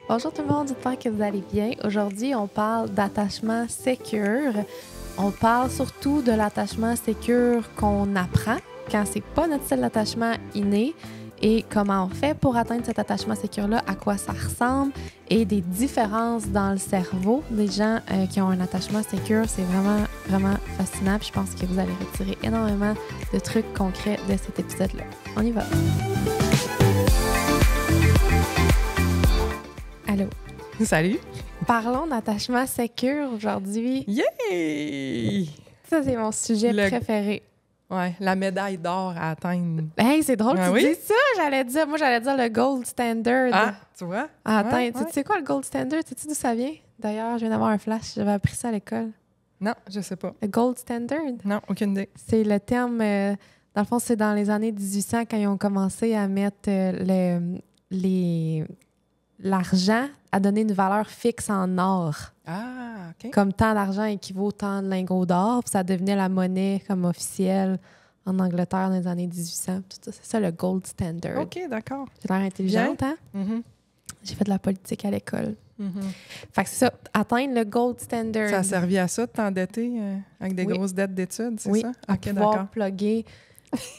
Bonjour tout le monde, j'espère que vous allez bien. Aujourd'hui, on parle d'attachement sécure. On parle surtout de l'attachement sécure qu'on apprend quand c'est pas notre style d'attachement inné et comment on fait pour atteindre cet attachement sécure-là, à quoi ça ressemble et des différences dans le cerveau des gens qui ont un attachement sécure. C'est vraiment, vraiment fascinant. Puis je pense que vous allez retirer énormément de trucs concrets de cet épisode-là. On y va! Allô? Salut! Parlons d'attachement sécure aujourd'hui. Yay! Ça, c'est mon sujet préféré. Ouais, la médaille d'or à atteindre. Hey, c'est drôle que tu oui? dis ça. J'allais dire le gold standard. Ah, tu vois? À atteindre. Tu sais quoi, le gold standard? Sais-tu d'où ça vient? D'ailleurs, je viens d'avoir un flash. J'avais appris ça à l'école. Non, je sais pas. Le gold standard? Non, aucune idée. C'est le terme... dans le fond, c'est dans les années 1800 quand ils ont commencé à mettre l'argent à donner une valeur fixe en or. Ah, OK. Comme tant d'argent équivaut tant de lingots d'or, puis ça devenait la monnaie comme officielle en Angleterre dans les années 1800. Tout ça, c'est ça le gold standard. OK, d'accord. J'ai l'air intelligente, hein? Mm-hmm. J'ai fait de la politique à l'école. Mm-hmm. Fait que c'est ça, atteindre le gold standard. Ça a servi à ça de t'endetter avec des grosses dettes d'études, c'est ça? À OK, pouvoir d'accord. plugger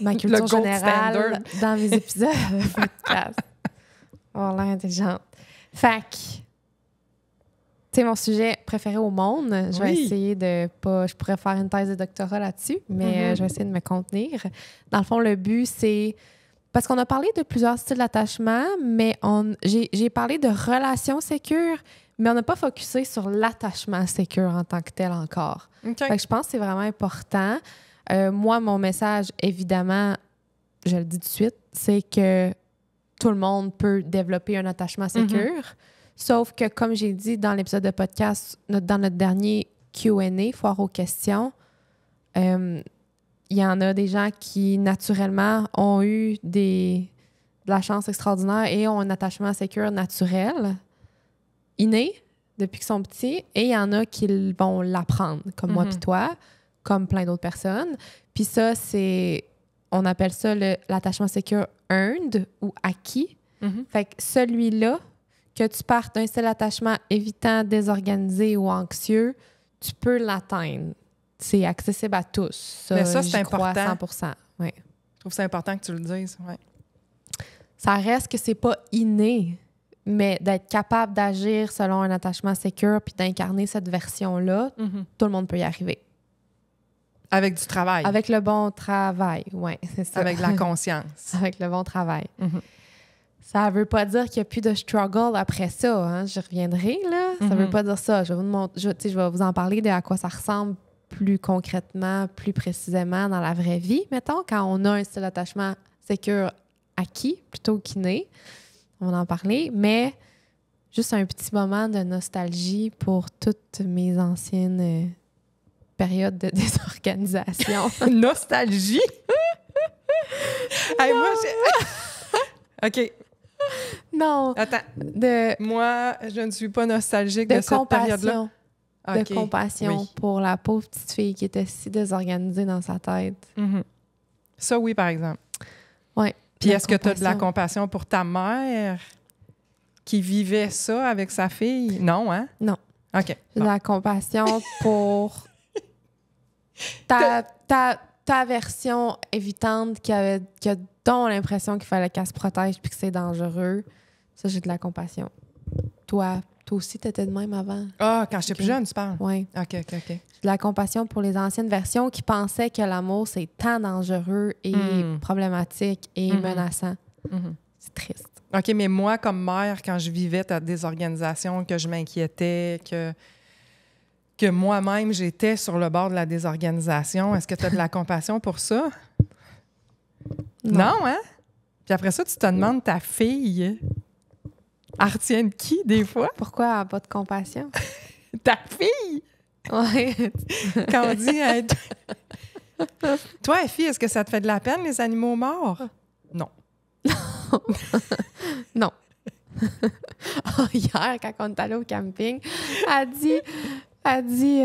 ma culture gold générale dans mes épisodes de podcast. Avoir l'air intelligente. Fait que, c'est mon sujet préféré au monde. Je vais essayer de pas... Je pourrais faire une thèse de doctorat là-dessus, mais je vais essayer de me contenir. Dans le fond, le but, c'est... Parce qu'on a parlé de plusieurs styles d'attachement, mais j'ai parlé de relations sécures, mais on n'a pas focusé sur l'attachement sécure en tant que tel encore. Okay. Fait que je pense que c'est vraiment important. Moi, mon message, évidemment, je le dis tout de suite, c'est que tout le monde peut développer un attachement sécure. Sauf que, comme j'ai dit dans l'épisode de podcast, dans notre dernier Q&A, foire aux questions, il y en a des gens qui, naturellement, ont eu de la chance extraordinaire et ont un attachement sécure naturel, inné, depuis qu'ils sont petits. Et il y en a qui vont l'apprendre, comme moi puis toi, comme plein d'autres personnes. Puis ça, on appelle ça l'attachement sécure earned ou acquis. Fait que celui-là, que tu partes d'un style d'attachement évitant, désorganisé ou anxieux, tu peux l'atteindre. C'est accessible à tous. Mais ça, c'est important. 100%. Oui. Je trouve ça important que tu le dises. Ouais. Ça reste que c'est pas inné, mais d'être capable d'agir selon un attachement sécure puis d'incarner cette version-là, tout le monde peut y arriver. Avec du travail. Avec le bon travail, oui, c'est ça. Avec de la conscience. Avec le bon travail. Ça veut pas dire qu'il n'y a plus de struggle après ça. Hein? J'y reviendrai, là. Ça veut pas dire ça. Je vais vous en parler de à quoi ça ressemble plus concrètement, plus précisément dans la vraie vie, mettons, quand on a un style d'attachement sécure acquis plutôt qu'inné. On va en parler, mais juste un petit moment de nostalgie pour toutes mes anciennes périodes de désorganisation. Nostalgie? Hey, moi, OK. Non. Attends. Moi, je ne suis pas nostalgique de cette période-là. De compassion pour la pauvre petite fille qui était si désorganisée dans sa tête. Ça, oui, par exemple. Oui. Puis est-ce que tu as de la compassion pour ta mère qui vivait ça avec sa fille? Non, hein? Non. OK. J'ai de la compassion pour ta version évitante qui a donc l'impression qu'il fallait qu'elle se protège puis que c'est dangereux. Ça, j'ai de la compassion. Toi aussi, t'étais de même avant. Ah, quand j'étais plus jeune, tu parles? Oui. OK. J'ai de la compassion pour les anciennes versions qui pensaient que l'amour, c'est tant dangereux et problématique et menaçant. C'est triste. OK, mais moi, comme mère, quand je vivais ta désorganisation, que je m'inquiétais, que moi-même, j'étais sur le bord de la désorganisation, est-ce que tu as de la compassion pour ça? Non, hein? Puis après ça, tu te demandes ta fille... Elle retient de qui, des fois? Pourquoi elle n'a pas de compassion? Ta fille! Oui. Quand on dit... Toi, fille, est-ce que ça te fait de la peine, les animaux morts? Non. Non. Hier, quand on est allé au camping, elle dit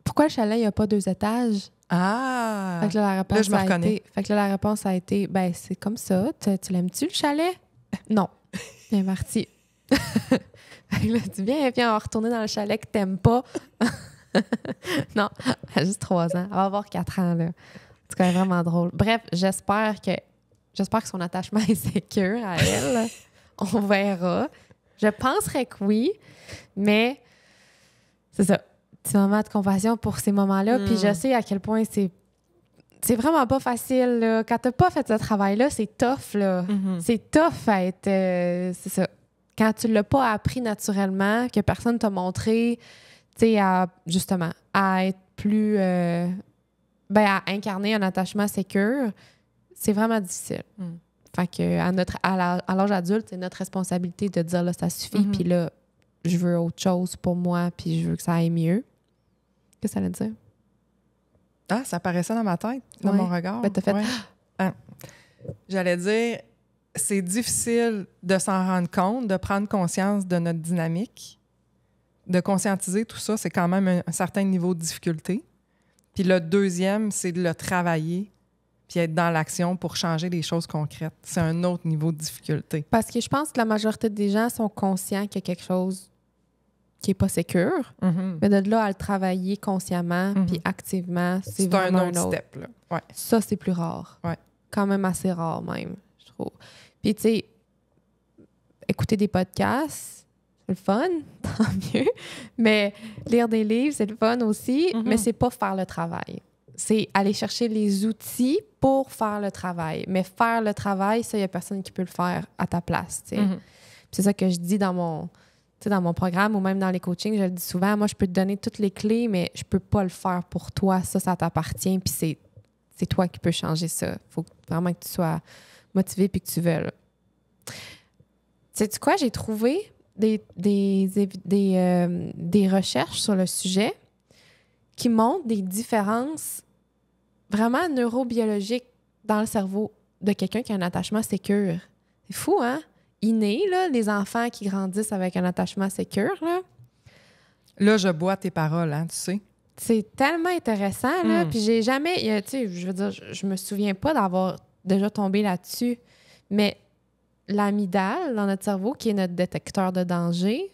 pourquoi le chalet, il n'y a pas 2 étages? Ah! Fait que là, je me reconnais. la réponse a été, ben c'est comme ça. Tu l'aimes-tu, le chalet? Non. Bien parti. Là, tu viens, on va retourner dans le chalet que t'aimes pas. Non, elle a juste 3 ans. Elle va avoir 4 ans, là. C'est quand même vraiment drôle. Bref, j'espère que son attachement est sécure à elle. Là. On verra. Je penserais que oui, mais c'est ça. Petit moment de compassion pour ces moments-là. Puis je sais à quel point c'est vraiment pas facile. Là. Quand t'as pas fait ce travail-là, c'est tough. Là. C'est tough à être... c'est ça. Quand tu l'as pas appris naturellement, que personne t'a montré, tu sais, justement, à être plus... à incarner un attachement sécure, c'est vraiment difficile. Fait que à l'âge adulte, c'est notre responsabilité de dire là, ça suffit, puis là, je veux autre chose pour moi, puis je veux que ça aille mieux. Qu'est-ce que ça veut dire? Ah, ça apparaissait dans ma tête, dans mon regard. Ben, t'as fait... Ouais. Ah. J'allais dire, c'est difficile de s'en rendre compte, de prendre conscience de notre dynamique, de conscientiser tout ça, c'est quand même un certain niveau de difficulté. Puis le deuxième, c'est de le travailler puis être dans l'action pour changer des choses concrètes. C'est un autre niveau de difficulté. Parce que je pense que la majorité des gens sont conscients qu'il y a quelque chose qui n'est pas sécure, mais de là à le travailler consciemment puis activement, c'est vraiment un autre step. Là. Ouais. Ça, c'est plus rare. Ouais. Quand même assez rare, même, je trouve. Puis, tu sais, écouter des podcasts, c'est le fun, tant mieux. Mais lire des livres, c'est le fun aussi, mais c'est pas faire le travail. C'est aller chercher les outils pour faire le travail. Mais faire le travail, ça, il n'y a personne qui peut le faire à ta place, tu sais. C'est ça que je dis dans mon programme ou même dans les coachings, je le dis souvent, moi, je peux te donner toutes les clés, mais je peux pas le faire pour toi. Ça t'appartient, puis c'est toi qui peux changer ça. Il faut vraiment que tu sois motivé puis que tu veuilles. Sais-tu quoi? J'ai trouvé des recherches sur le sujet qui montrent des différences vraiment neurobiologiques dans le cerveau de quelqu'un qui a un attachement sécure. C'est fou, hein? Inné, là, les enfants qui grandissent avec un attachement sécure, là. Là, je bois tes paroles, hein, tu sais. C'est tellement intéressant, là. Puis j'ai jamais... Tu sais, je veux dire, je me souviens pas d'avoir déjà tombé là-dessus, mais l'amygdale dans notre cerveau, qui est notre détecteur de danger,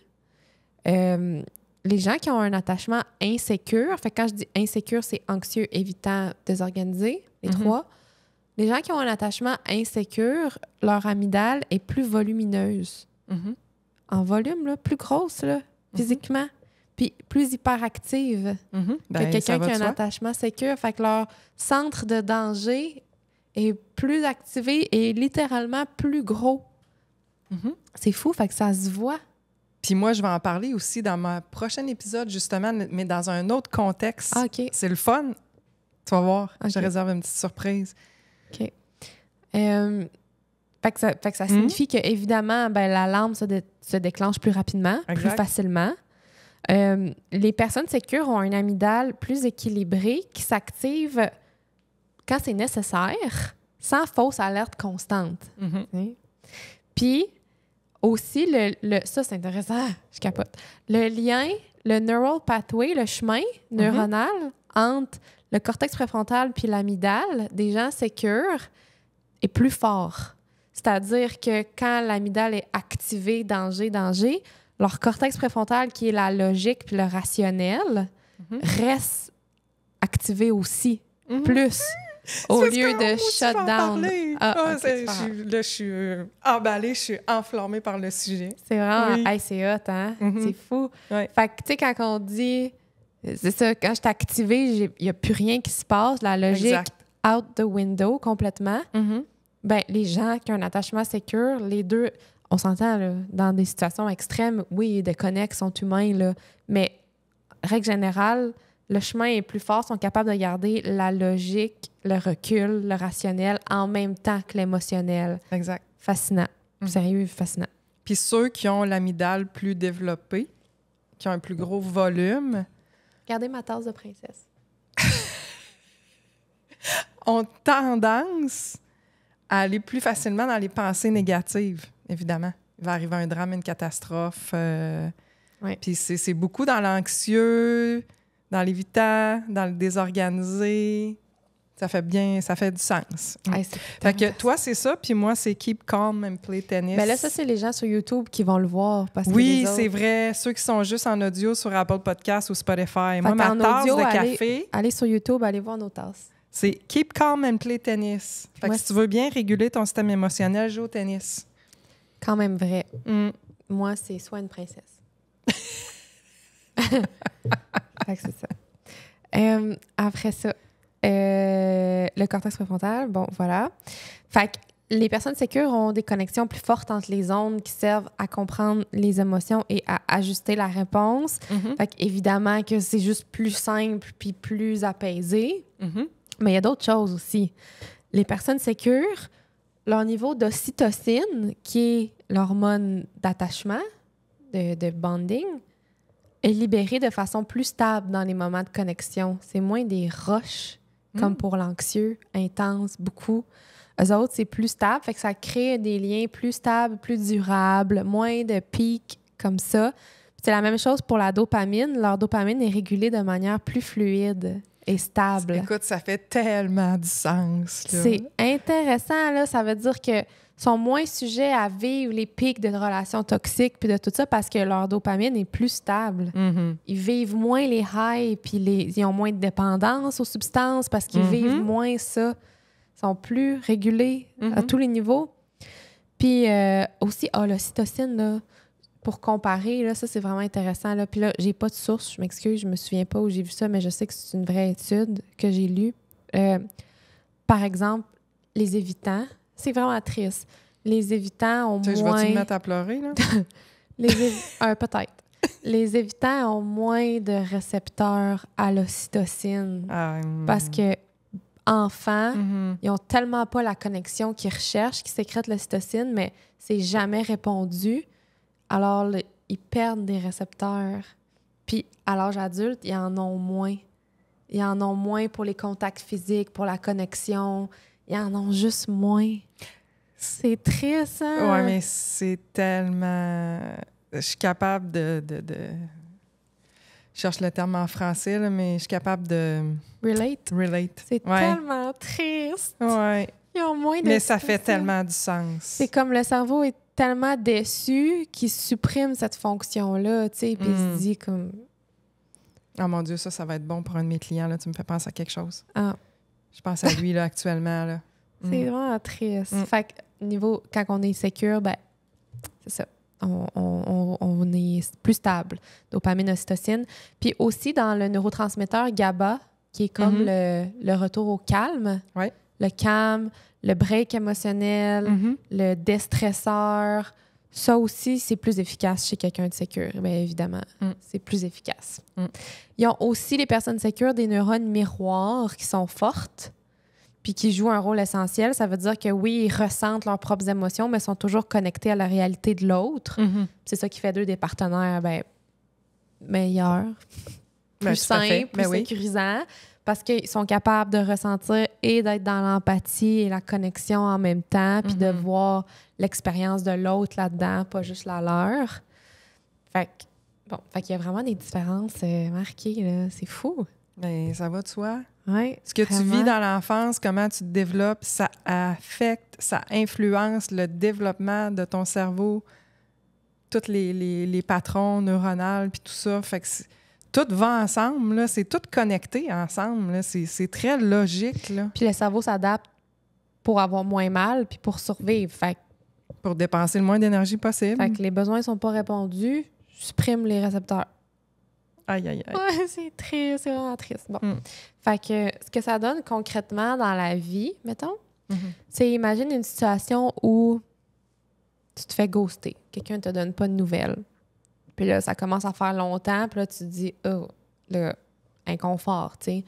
les gens qui ont un attachement insécure, fait que quand je dis insécure, c'est anxieux, évitant, désorganisé, les trois. Les gens qui ont un attachement insécure, leur amygdale est plus volumineuse. En volume, là, plus grosse, là, physiquement, puis plus hyperactive que quelqu'un qui a un attachement sécure. Fait que leur centre de danger est plus activé et littéralement plus gros. C'est fou, fait que ça se voit. Puis moi, je vais en parler aussi dans mon prochain épisode, justement, mais dans un autre contexte. Ah, OK. C'est le fun. Tu vas voir. Okay. Je réserve une petite surprise. OK. Fait que ça signifie que, évidemment, la lampe se déclenche plus rapidement, plus facilement. Les personnes sécures ont un amygdale plus équilibré qui s'active quand c'est nécessaire, sans fausse alerte constante. Puis, aussi, ça, c'est intéressant, je capote. Le lien, le neural pathway, le chemin neuronal entre le cortex préfrontal puis l'amygdale des gens sécures est plus fort. C'est-à-dire que quand l'amygdale est activée, danger, leur cortex préfrontal, qui est la logique puis le rationnel, reste activé aussi, plus, au lieu de shut down. Je suis emballée, je suis enflammée par le sujet. C'est vraiment... Hey, c'est hot, hein? C'est fou. Fait que, tu sais, quand on dit... C'est ça, quand je suis activée, il n'y a plus rien qui se passe. La logique out the window complètement. Les gens qui ont un attachement sécure, les deux... On s'entend, là, dans des situations extrêmes, oui, des connexes sont humains, là, mais règle générale, le chemin est plus fort, sont capables de garder la logique, le recul, le rationnel en même temps que l'émotionnel. Exact. Fascinant. Sérieux, fascinant. Puis ceux qui ont l'amygdale plus développée, qui ont un plus gros volume... Regardez ma tasse de princesse. ont tendance à aller plus facilement dans les pensées négatives, évidemment. Il va arriver un drame, une catastrophe. Puis c'est beaucoup dans l'anxieux, dans l'évitant, dans le désorganisé. Ça fait du sens. Hey, Fait que toi, c'est ça, puis moi, c'est Keep Calm and Play Tennis. Ben là, ça, c'est les gens sur YouTube qui vont le voir. Parce que oui, les autres... c'est vrai. Ceux qui sont juste en audio sur Apple Podcast ou Spotify. Moi, ma en tasse audio, de café... Allez sur YouTube, allez voir nos tasses. C'est Keep Calm and Play Tennis. Fait que si tu veux bien réguler ton système émotionnel, joue au tennis. Quand même vrai. Mm. Moi, c'est Sois une princesse. Fait que c'est ça. Après ça, le cortex préfrontal, bon, voilà. Fait que les personnes sécures ont des connexions plus fortes entre les zones qui servent à comprendre les émotions et à ajuster la réponse. Mm-hmm. Fait qu'évidemment que c'est juste plus simple puis plus apaisé. Mm-hmm. Mais il y a d'autres choses aussi. Les personnes sécures, leur niveau d'ocytocine, qui est l'hormone d'attachement, de bonding, est libéré de façon plus stable dans les moments de connexion. C'est moins des rushs, comme pour l'anxieux, intense, beaucoup. Eux autres, c'est plus stable, fait que ça crée des liens plus stables, plus durables, moins de pics comme ça. Puis c'est la même chose pour la dopamine. Leur dopamine est régulée de manière plus fluide et stable. Écoute, ça fait tellement du sens. Là. C'est intéressant, là. Ça veut dire que sont moins sujets à vivre les pics de relations toxiques puis de tout ça parce que leur dopamine est plus stable. Mm-hmm. Ils vivent moins les highs puis ils ont moins de dépendance aux substances parce qu'ils vivent moins ça. Ils sont plus régulés à tous les niveaux. Puis aussi, l'ocytocine, là, pour comparer, là, ça, c'est vraiment intéressant. Là. Puis là, j'ai pas de source, je m'excuse, je me souviens pas où j'ai vu ça, mais je sais que c'est une vraie étude que j'ai lue. Par exemple, les évitants, c'est vraiment triste. Les évitants ont moins... Je vais-tu me mettre à pleurer, là? Peut-être. Les évitants ont moins de récepteurs à l'ocytocine. Parce que enfants, ils ont tellement pas la connexion qu'ils recherchent, qu'ils sécrètent l'ocytocine, mais c'est jamais répondu. Alors, ils perdent des récepteurs. Puis, à l'âge adulte, ils en ont moins. Ils en ont moins pour les contacts physiques, pour la connexion. Ils en ont juste moins. C'est triste, hein? Oui, mais c'est tellement... Je suis capable de... Je cherche le terme en français, là, mais je suis capable de... Relate. C'est tellement triste. Oui. Ils ont moins de... Mais ça fait tellement du sens. C'est comme le cerveau est tellement déçu qu'il supprime cette fonction-là, tu sais, puis il se dit comme... Oh mon Dieu, ça va être bon pour un de mes clients, là. Tu me fais penser à quelque chose. Ah. Je pense à lui, là, actuellement, là. C'est vraiment triste. Fait que, niveau, quand on est sécure, ben, c'est ça. On est plus stable. Dopamine, ocytocine. Puis aussi, dans le neurotransmetteur GABA, qui est comme le retour au calme, le calme, le break émotionnel, le déstresseur, ça aussi, c'est plus efficace chez quelqu'un de sécure, bien évidemment. C'est plus efficace. Ils ont aussi, les personnes sécures, des neurones miroirs qui sont fortes puis qui jouent un rôle essentiel. Ça veut dire que oui, ils ressentent leurs propres émotions, mais sont toujours connectés à la réalité de l'autre. C'est ça qui fait d'eux des partenaires meilleurs, plus simples, plus sécurisants, parce qu'ils sont capables de ressentir et d'être dans l'empathie et la connexion en même temps, puis de voir l'expérience de l'autre là-dedans, pas juste la leur. Fait qu'il y a vraiment des différences marquées, là. C'est fou. Mais ça va de soi. Oui, ce que tu vis dans l'enfance, comment tu te développes, ça affecte, ça influence le développement de ton cerveau, tous les patrons neuronaux, puis tout ça. Fait que tout va ensemble, là. C'est tout connecté ensemble. Là. C'est très logique. Là. Puis le cerveau s'adapte pour avoir moins mal puis pour survivre. Fait pour dépenser le moins d'énergie possible. Fait que les besoins ne sont pas répondus, supprime les récepteurs. Aïe, aïe, aïe. Ouais, c'est triste, c'est vraiment triste. Bon. Fait que ce que ça donne concrètement dans la vie, mettons, c'est imagine une situation où tu te fais ghoster. Quelqu'un ne te donne pas de nouvelles. Puis là, ça commence à faire longtemps. Puis là, tu te dis, oh, le inconfort, tu sais.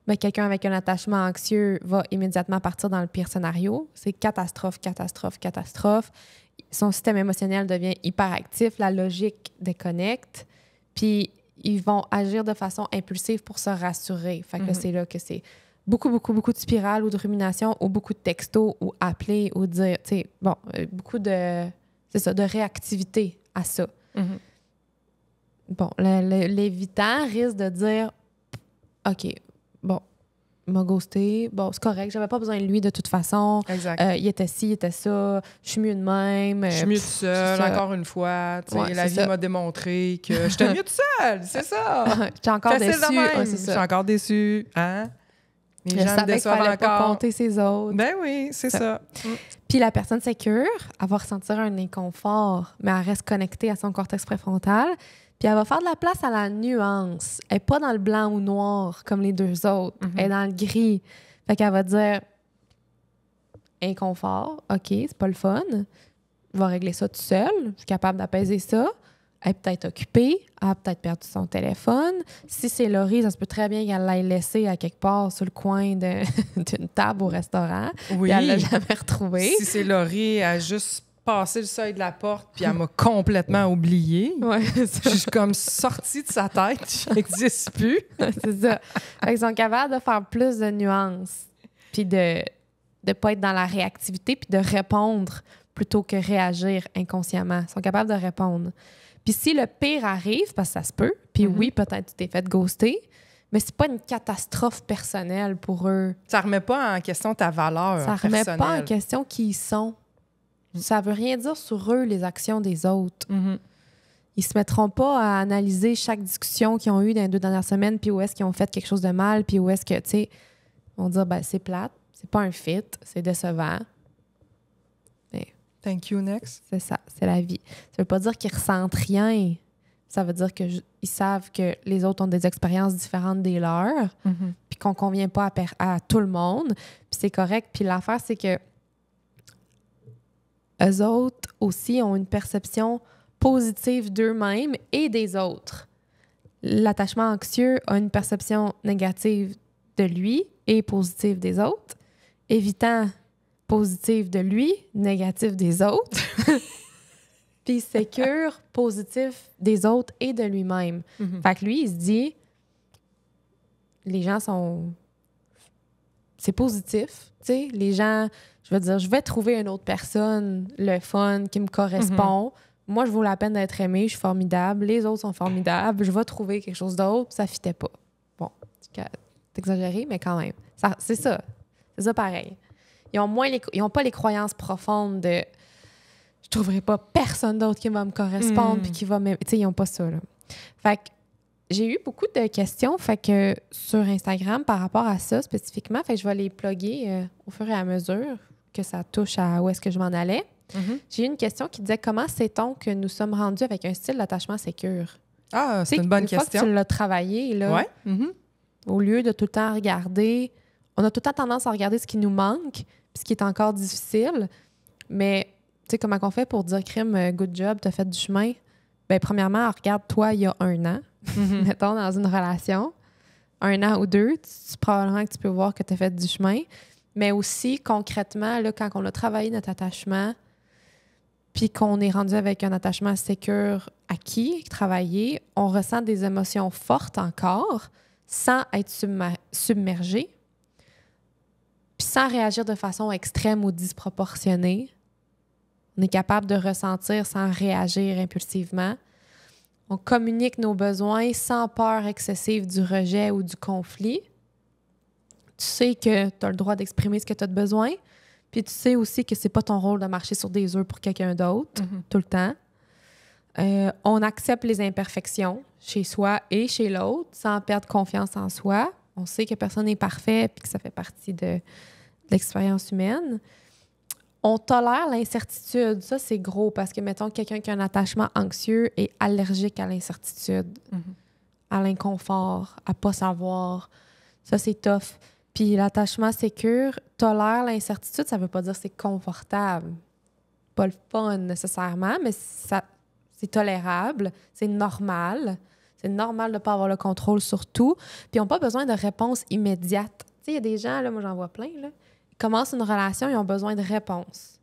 Mais quelqu'un avec un attachement anxieux va immédiatement partir dans le pire scénario. C'est catastrophe, catastrophe, catastrophe. Son système émotionnel devient hyperactif. La logique déconnecte. Puis ils vont agir de façon impulsive pour se rassurer. Fait que là, c'est là que c'est beaucoup, beaucoup, beaucoup de spirales ou de rumination ou beaucoup de textos ou appeler ou dire, tu sais, bon, beaucoup de, c'est ça, de réactivité à ça. Bon, l'évitant risque de dire, OK, bon, m'a ghosté. Bon, c'est correct. J'avais pas besoin de lui de toute façon. Exact. Il était ci, il était ça. Je suis mieux de même. Je suis mieux toute seule, encore une fois. La vie m'a démontré que j'étais mieux toute seule. C'est ça. J'étais encore déçue. Je suis encore déçue. Hein? Les gens me déçoivent encore. Pas compter ses autres. Ben oui, c'est ça. Puis la personne sécure, elle va ressentir un inconfort, mais elle reste connectée à son cortex préfrontal. Puis elle va faire de la place à la nuance. Elle n'est pas dans le blanc ou noir comme les deux autres. Elle est dans le gris. Fait qu'elle va dire inconfort, OK, c'est pas le fun. Je vais régler ça tout seul. Je suis capable d'apaiser ça. Elle est peut-être occupée. Elle a peut-être perdu son téléphone. Si c'est Laurie, ça se peut très bien qu'elle l'ait laissé à quelque part sur le coin d'une table au restaurant. Oui. Et elle l'a jamais retrouvé. Si c'est Laurie, elle a juste passé le seuil de la porte puis elle m'a complètement oubliée. Ouais, je suis comme sortie de sa tête. Je n'existe plus. C'est ça. Fait qu'ils sont capables de faire plus de nuances puis de ne pas être dans la réactivité puis de répondre plutôt que réagir inconsciemment. Ils sont capables de répondre. Puis si le pire arrive, parce que ça se peut, puis oui, peut-être tu t'es fait ghoster, mais c'est pas une catastrophe personnelle pour eux. Ça remet pas en question ta valeur personnelle. Ça remet pas en question qui ils sont. Ça veut rien dire sur eux, les actions des autres. Ils se mettront pas à analyser chaque discussion qu'ils ont eue dans les 2 dernières semaines, puis où est-ce qu'ils ont fait quelque chose de mal, puis où est-ce que, tu sais, ils vont dire, ben c'est plate, c'est pas un fit, c'est décevant. Thank you, next. C'est ça, c'est la vie. Ça veut pas dire qu'ils ressentent rien. Ça veut dire qu'ils savent que les autres ont des expériences différentes des leurs, puis qu'on convient pas à tout le monde, puis c'est correct. Puis l'affaire, c'est que eux autres aussi ont une perception positive d'eux-mêmes et des autres. L'attachement anxieux a une perception négative de lui et positive des autres, évitant positif de lui, négatif des autres. Puis sécure, positif des autres et de lui-même. Fait que lui, il se dit, les gens sont... C'est positif, tu sais. Les gens, je veux dire, je vais trouver une autre personne, le fun, qui me correspond. Moi, je vaux la peine d'être aimée, je suis formidable. Les autres sont formidables. Je vais trouver quelque chose d'autre. Ça fitait pas. Bon, c'est exagéré, mais quand même. C'est ça. C'est ça pareil. Ils ont pas les croyances profondes de je trouverai pas personne d'autre qui va me correspondre puis qui va m'aimer. Tu sais, ils n'ont pas ça, là. Fait que j'ai eu beaucoup de questions sur Instagram par rapport à ça spécifiquement. Fait que je vais les plugger au fur et à mesure que ça touche à où est-ce que je m'en allais. J'ai eu une question qui disait comment sait-on que nous sommes rendus avec un style d'attachement sécure? Ah, c'est une bonne question. Une fois que tu l'as travaillé, là, au lieu de tout le temps regarder, on a tout le temps tendance à regarder ce qui nous manque puis ce qui est encore difficile. Mais, tu sais, comment on fait pour dire, crime, good job, t'as fait du chemin? Bien, premièrement, regarde-toi il y a 1 an, mettons, dans une relation. 1 an ou 2, probablement que tu peux voir que t'as fait du chemin. Mais aussi, concrètement, là, quand on a travaillé notre attachement, puis qu'on est rendu avec un attachement sécure acquis, travaillé, on ressent des émotions fortes encore, sans être submergé, puis sans réagir de façon extrême ou disproportionnée. On est capable de ressentir sans réagir impulsivement. On communique nos besoins sans peur excessive du rejet ou du conflit. Tu sais que tu as le droit d'exprimer ce que tu as de besoin, puis tu sais aussi que c'est pas ton rôle de marcher sur des œufs pour quelqu'un d'autre tout le temps. On accepte les imperfections chez soi et chez l'autre sans perdre confiance en soi. On sait que personne n'est parfait puis que ça fait partie de l'expérience humaine. On tolère l'incertitude. Ça, c'est gros parce que, mettons, quelqu'un qui a un attachement anxieux est allergique à l'incertitude, à l'inconfort, à pas savoir. Ça, c'est tough. Puis l'attachement sécure tolère l'incertitude. Ça veut pas dire que c'est confortable. Pas le fun nécessairement, mais c'est tolérable. C'est normal. C'est normal de ne pas avoir le contrôle sur tout. Puis ils n'ont pas besoin de réponse immédiate. Tu sais, il y a des gens, là, moi j'en vois plein, là, ils commencent une relation, ils ont besoin de réponse.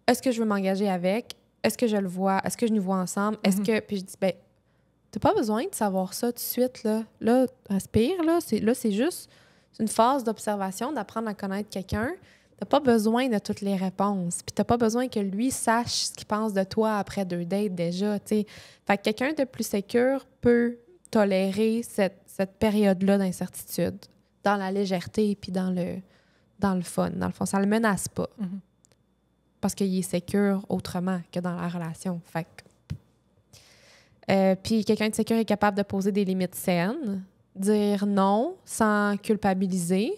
Est-ce que je veux m'engager avec? Est-ce que je le vois? Est-ce que je nous vois ensemble? Est-ce que... Puis je dis, ben, t'as pas besoin de savoir ça tout de suite, là. Là, respire, là. C'est juste une phase d'observation, d'apprendre à connaître quelqu'un. T'as pas besoin de toutes les réponses. Puis t'as pas besoin que lui sache ce qu'il pense de toi après 2 dates déjà, tu sais. Fait que quelqu'un de plus sécure peut tolérer cette période-là d'incertitude dans la légèreté puis dans le fun. Dans le fond, ça le menace pas. Parce qu'il est sécure autrement que dans la relation. Fait que... puis quelqu'un de sécure est capable de poser des limites saines, dire non sans culpabiliser,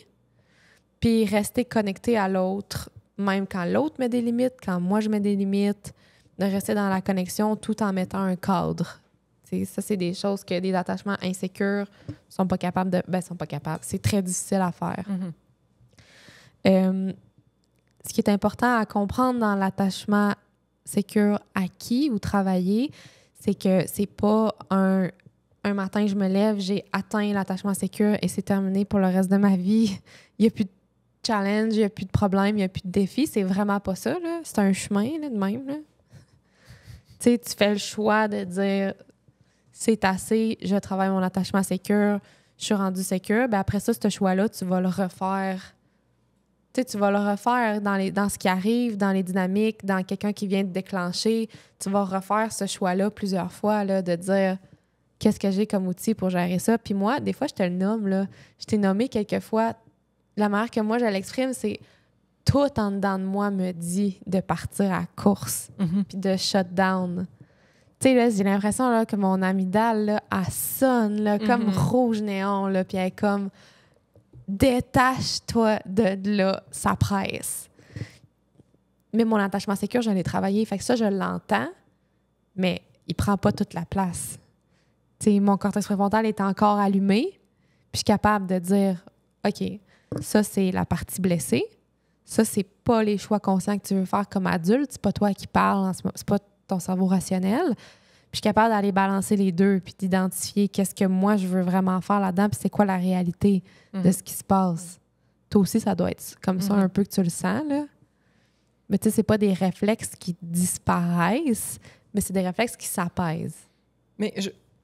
puis rester connecté à l'autre, même quand l'autre met des limites, quand moi je mets des limites, de rester dans la connexion tout en mettant un cadre. T'sais, ça, c'est des choses que des attachements insécures sont pas capables de... Ben, sont pas capables. C'est très difficile à faire. Ce qui est important à comprendre dans l'attachement sécure acquis ou travaillé, c'est que c'est pas un matin, je me lève, j'ai atteint l'attachement sécure et c'est terminé pour le reste de ma vie. Il n'y a plus de challenge, il n'y a plus de problème, il n'y a plus de défi. C'est vraiment pas ça, là. C'est un chemin, là, de même, là. Tu sais, tu fais le choix de dire c'est assez, je travaille mon attachement sécure, je suis rendue sécure. Ben après ça, ce choix-là, tu vas le refaire. Tu sais, tu vas le refaire dans ce qui arrive, dans les dynamiques, dans quelqu'un qui vient te déclencher. Tu vas refaire ce choix-là plusieurs fois, là, de dire qu'est-ce que j'ai comme outil pour gérer ça. Puis moi, des fois, je te le nomme, là. Je t'ai nommé quelques fois. La manière que moi, je l'exprime, c'est tout en dedans de moi me dit de partir à la course puis de shut down. Tu sais, là, j'ai l'impression là, que mon amygdale, là, elle sonne là, comme rouge néon, là, puis elle est comme détache-toi de là, ça presse. Mais mon attachement sécure, je l'ai travaillé, fait que ça, je l'entends, mais il prend pas toute la place. Tu sais, mon cortex préfrontal est encore allumé, puis je suis capable de dire, OK, ça, c'est la partie blessée. Ça, c'est pas les choix conscients que tu veux faire comme adulte. C'est pas toi qui parles, c'est pas ton cerveau rationnel. Puis je suis capable d'aller balancer les deux puis d'identifier qu'est-ce que moi, je veux vraiment faire là-dedans puis c'est quoi la réalité de ce qui se passe. Toi aussi, ça doit être comme ça un peu que tu le sens, là. Mais tu sais, c'est pas des réflexes qui disparaissent, mais c'est des réflexes qui s'apaisent. Mais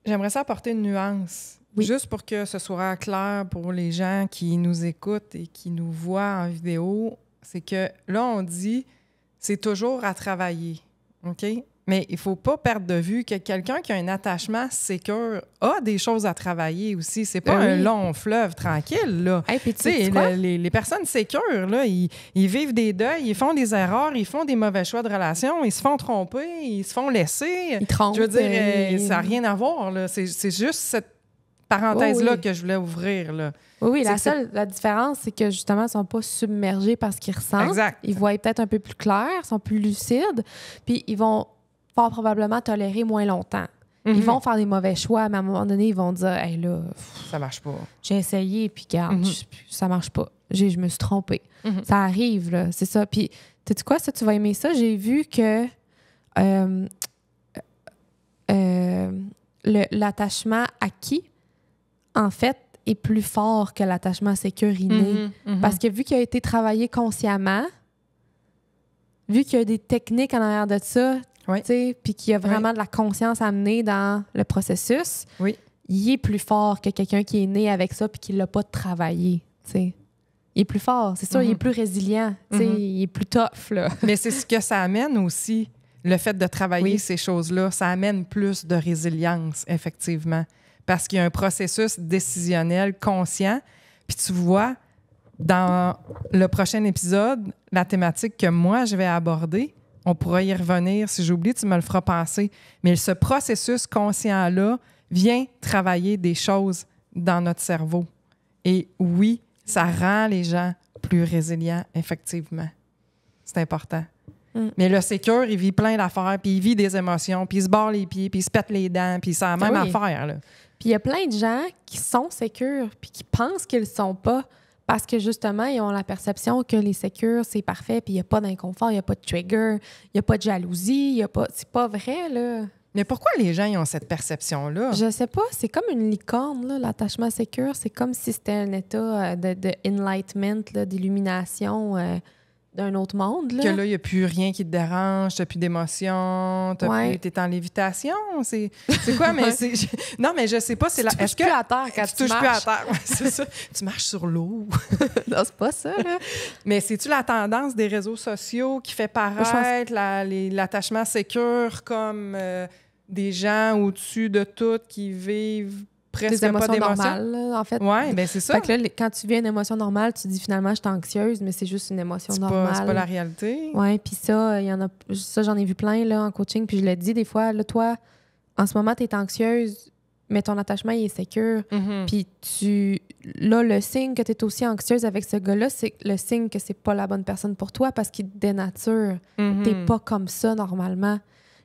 j'aimerais ça apporter une nuance. Oui. Juste pour que ce soit clair pour les gens qui nous écoutent et qui nous voient en vidéo, c'est que là, on dit c'est toujours à travailler, OK? Mais il ne faut pas perdre de vue que quelqu'un qui a un attachement sécure a des choses à travailler aussi. C'est pas un long fleuve tranquille, là. Hey, puis tu sais, les personnes sécures, là, ils vivent des deuils, ils font des erreurs, ils font des mauvais choix de relation, ils se font tromper, ils se font laisser. Ils trompent. Je veux dire, ça n'a rien à voir, là. C'est juste cette parenthèse-là que je voulais ouvrir, là. Oui, la différence, c'est que justement, ils ne sont pas submergés par ce qu'ils ressentent. Exact. Ils voient peut-être un peu plus clair, ils sont plus lucides, puis ils vont fort probablement tolérer moins longtemps. Ils vont faire des mauvais choix, mais à un moment donné, ils vont dire « Hey, là, ça marche pas. J'ai essayé, puis regarde, ça marche pas. Je me suis trompée. Ça arrive, là, c'est ça. Puis, sais-tu quoi, ça, tu vas aimer ça? J'ai vu que l'attachement acquis, en fait, est plus fort que l'attachement sécure inné. Parce que vu qu'il a été travaillé consciemment, vu qu'il y a des techniques en arrière de ça, puis qu'il y a vraiment de la conscience amenée dans le processus, il est plus fort que quelqu'un qui est né avec ça puis qui ne l'a pas travaillé. T'sais. Il est plus fort, c'est sûr, il est plus résilient, il est plus tough. Là. Mais c'est ce que ça amène aussi, le fait de travailler ces choses-là. Ça amène plus de résilience, effectivement. Parce qu'il y a un processus décisionnel conscient. Puis tu vois, dans le prochain épisode, la thématique que moi, je vais aborder, on pourra y revenir. Si j'oublie, tu me le feras penser. Mais ce processus conscient-là vient travailler des choses dans notre cerveau. Et oui, ça rend les gens plus résilients, effectivement. C'est important. Mais le sécure, il vit plein d'affaires, puis il vit des émotions, puis il se barre les pieds, puis il se pète les dents, puis c'est la même affaire, là. Puis il y a plein de gens qui sont sécures puis qui pensent qu'ils ne le sont pas parce que, justement, ils ont la perception que les sécures, c'est parfait, puis il n'y a pas d'inconfort, il n'y a pas de trigger, il n'y a pas de jalousie, il y a pas... C'est pas vrai, là. Mais pourquoi les gens ils ont cette perception-là? Je sais pas. C'est comme une licorne, là, l'attachement sécure. C'est comme si c'était un état de enlightenment, là, d'illumination d'un autre monde. Là. Que là, il n'y a plus rien qui te dérange, tu n'as plus d'émotion, tu es en lévitation. C'est quoi? Mais non, mais je sais pas. Tu touches plus à terre quand tu touches plus à terre. Ouais, c'est ça. Tu marches sur l'eau. Non, c'est pas ça, là. Mais c'est-tu la tendance des réseaux sociaux qui fait paraître l'attachement sécure comme des gens au-dessus de tout qui vivent presque des émotions pas d'émotion. normales, là, en fait. Oui, bien c'est ça. Fait que là, quand tu vis une émotion normale, tu dis finalement, je suis anxieuse, mais c'est juste une émotion normale. C'est pas la réalité. Oui, puis ça, j'en ai vu plein là, en coaching, puis je le dis des fois, là, toi, en ce moment, tu es anxieuse, mais ton attachement, il est sécure. Mhm. Puis là, le signe que tu es aussi anxieuse avec ce gars-là, c'est le signe que c'est pas la bonne personne pour toi parce qu'il te dénature. Mhm. T'es pas comme ça, normalement.